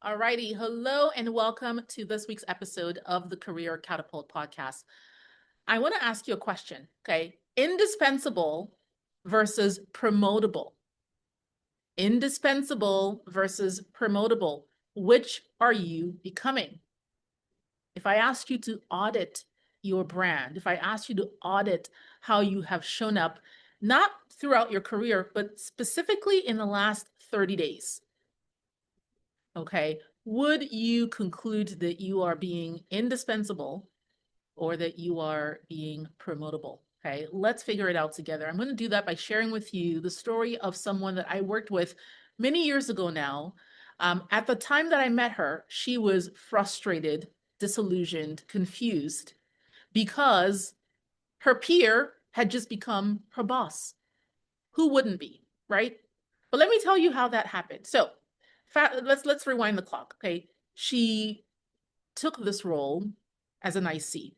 All righty. Hello and welcome to this week's episode of the Career Catapult podcast. I want to ask you a question, okay? Indispensable versus promotable. Indispensable versus promotable. Which are you becoming? If I asked you to audit your brand, if I asked you to audit how you have shown up, not throughout your career, but specifically in the last 30 days, okay, would you conclude that you are being indispensable or that you are being promotable? Okay, let's figure it out together. I'm going to do that by sharing with you the story of someone that I worked with many years ago now. At the time that I met her, she was frustrated, disillusioned, confused because her peer had just become her boss. Who wouldn't be, right? But let me tell you how that happened. So let's rewind the clock. Okay, she took this role as an IC.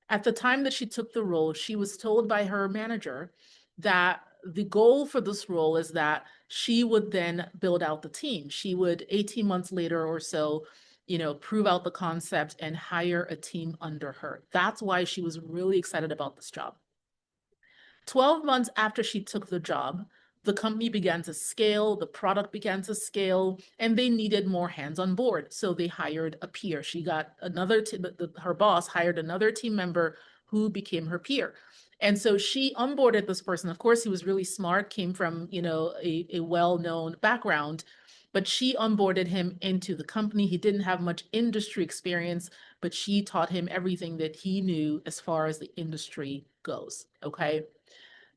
At the time that she took the role, she was told by her manager that the goal for this role is that she would then build out the team. She would 18 months later or so, prove out the concept and hire a team under her. That's why she was really excited about this job. 12 months after she took the job, the company began to scale, the product began to scale, and they needed more hands on board. So they hired a peer. She got her boss hired another team member who became her peer. And so she onboarded this person. Of course, he was really smart, came from, a well-known background, but she onboarded him into the company. He didn't have much industry experience, but she taught him everything that he knew as far as the industry goes. Okay.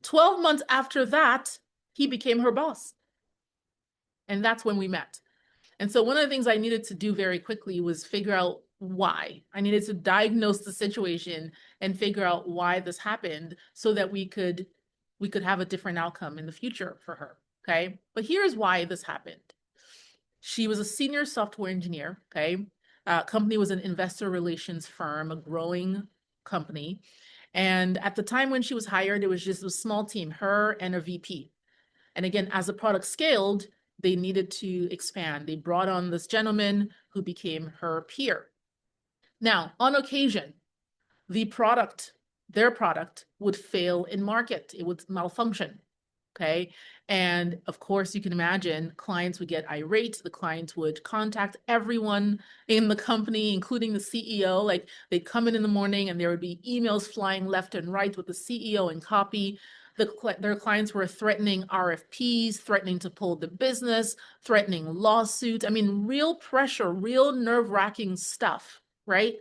12 months after that, he became her boss. And that's when we met. And so one of the things I needed to do very quickly was figure out why. I needed to diagnose the situation and figure out why this happened so that we could have a different outcome in the future for her. Okay. But here's why this happened. She was a senior software engineer. Okay. Company was an investor relations firm, a growing company. And at the time when she was hired, it was just a small team, her and a VP. And again, as the product scaled, they needed to expand. They brought on this gentleman who became her peer. Now, on occasion, their product would fail in market. It would malfunction. Okay. And of course, you can imagine clients would get irate. The clients would contact everyone in the company, including the CEO. Like they'd come in the morning and there would be emails flying left and right with the CEO in copy. Their clients were threatening RFPs, threatening to pull the business, threatening lawsuits. I mean, real pressure, real nerve-wracking stuff, right?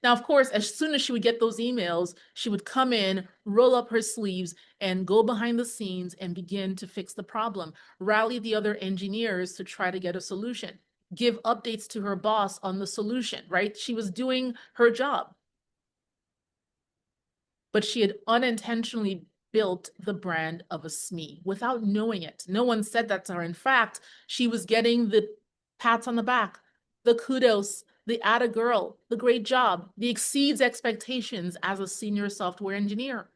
Now, of course, as soon as she would get those emails, she would come in, roll up her sleeves, and go behind the scenes and begin to fix the problem, rally the other engineers to try to get a solution, give updates to her boss on the solution, right? She was doing her job. But she had unintentionally built the brand of a SME without knowing it. No one said that to her. In fact, she was getting the pats on the back, the kudos, the atta girl, the great job, the exceeds expectations as a senior software engineer.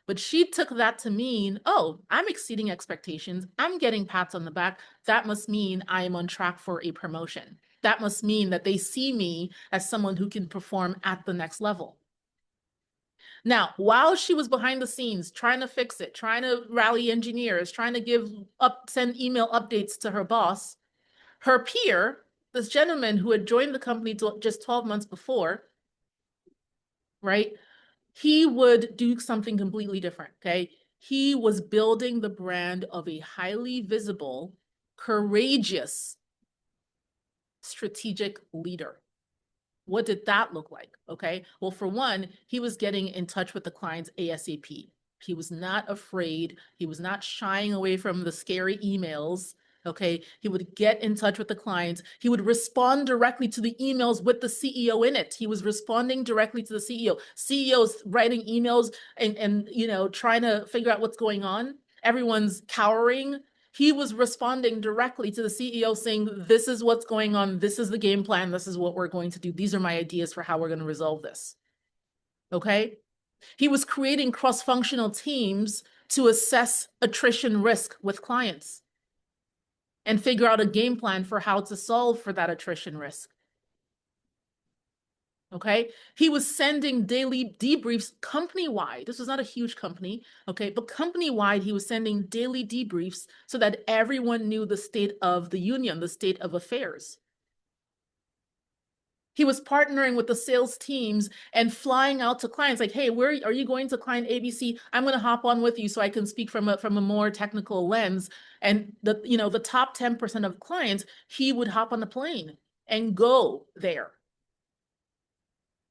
But she took that to mean, oh, I'm exceeding expectations. I'm getting pats on the back. That must mean I am on track for a promotion. That must mean that they see me as someone who can perform at the next level. Now, while she was behind the scenes trying to fix it, trying to rally engineers, trying to send email updates to her boss, her peer, this gentleman who had joined the company just 12 months before, right? He would do something completely different, okay? He was building the brand of a highly visible, courageous, strategic leader. What did that look like? Okay. Well, for one, he was getting in touch with the clients ASAP. He was not afraid. He was not shying away from the scary emails. Okay. He would get in touch with the clients. He would respond directly to the emails with the CEO in it. He was responding directly to the CEO. CEOs writing emails and trying to figure out what's going on. Everyone's cowering. He was responding directly to the CEO saying, this is what's going on. This is the game plan. This is what we're going to do. These are my ideas for how we're going to resolve this. Okay. He was creating cross-functional teams to assess attrition risk with clients. and figure out a game plan for how to solve for that attrition risk. Okay. He was sending daily debriefs company-wide. This was not a huge company. Okay. But company-wide, he was sending daily debriefs so that everyone knew the state of the union, the state of affairs. He was partnering with the sales teams and flying out to clients like, hey, where are you going to client ABC? I'm going to hop on with you so I can speak from a more technical lens. And the top 10% of clients, he would hop on the plane and go there.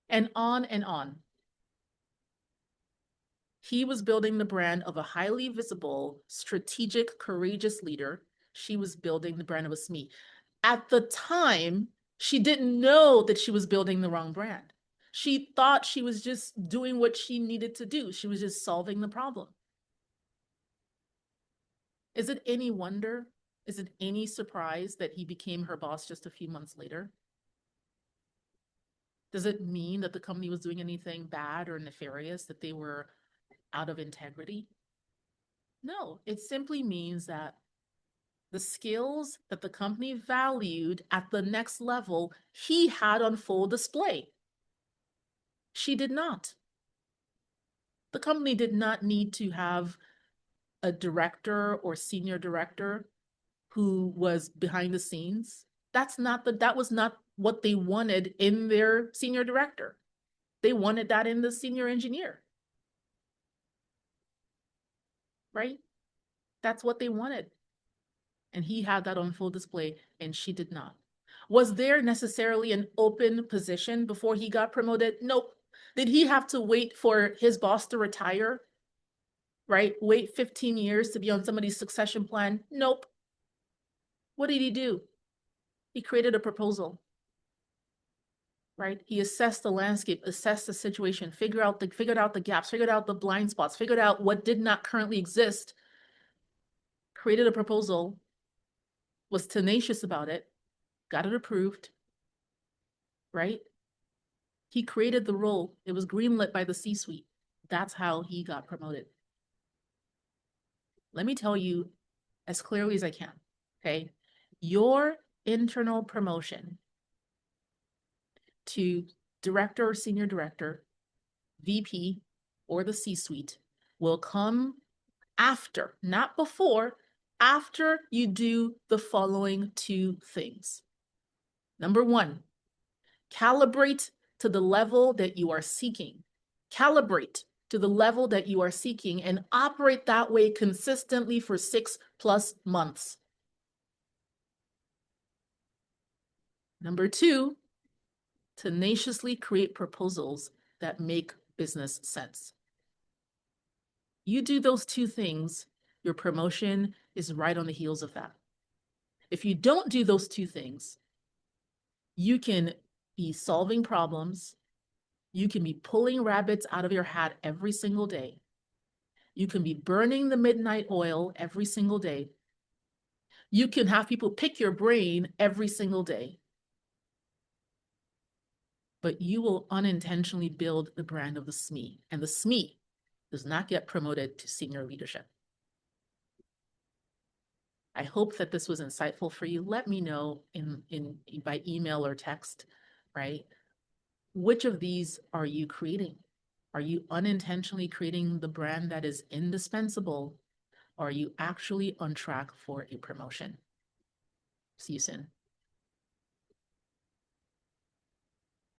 And on and on. He was building the brand of a highly visible, strategic, courageous leader. She was building the brand of a SME. At the time, she didn't know that she was building the wrong brand. She thought she was just doing what she needed to do. She was just solving the problem. Is it any wonder? Is it any surprise that he became her boss just a few months later? Does it mean that the company was doing anything bad or nefarious, that they were out of integrity? No, it simply means that the skills that the company valued at the next level, he had on full display. She did not. The company did not need to have a director or senior director who was behind the scenes. That was not what they wanted in their senior director. They wanted that in the senior engineer. Right? That's what they wanted. And he had that on full display, and she did not. Was there necessarily an open position before he got promoted? Nope. Did he have to wait for his boss to retire? Right? Wait 15 years to be on somebody's succession plan? Nope. What did he do? He created a proposal. Right? He assessed the landscape, assessed the situation, figured out the gaps, figured out the blind spots, figured out what did not currently exist, created a proposal, was tenacious about it, got it approved, right? He created the role. It was greenlit by the C-suite. That's how he got promoted. Let me tell you as clearly as I can, okay? Your internal promotion to director or senior director, VP, or the C-suite will come after, not before, after you do the following two things. Number one, calibrate to the level that you are seeking. Calibrate to the level that you are seeking and operate that way consistently for 6+ months. Number two, tenaciously create proposals that make business sense. You do those two things, your promotion is right on the heels of that. If you don't do those two things, you can be solving problems. You can be pulling rabbits out of your hat every single day. You can be burning the midnight oil every single day. You can have people pick your brain every single day. But you will unintentionally build the brand of the SME, and the SME does not get promoted to senior leadership. I hope that this was insightful for you. Let me know by email or text, right? Which of these are you creating? Are you unintentionally creating the brand that is indispensable? Or are you actually on track for a promotion? See you soon.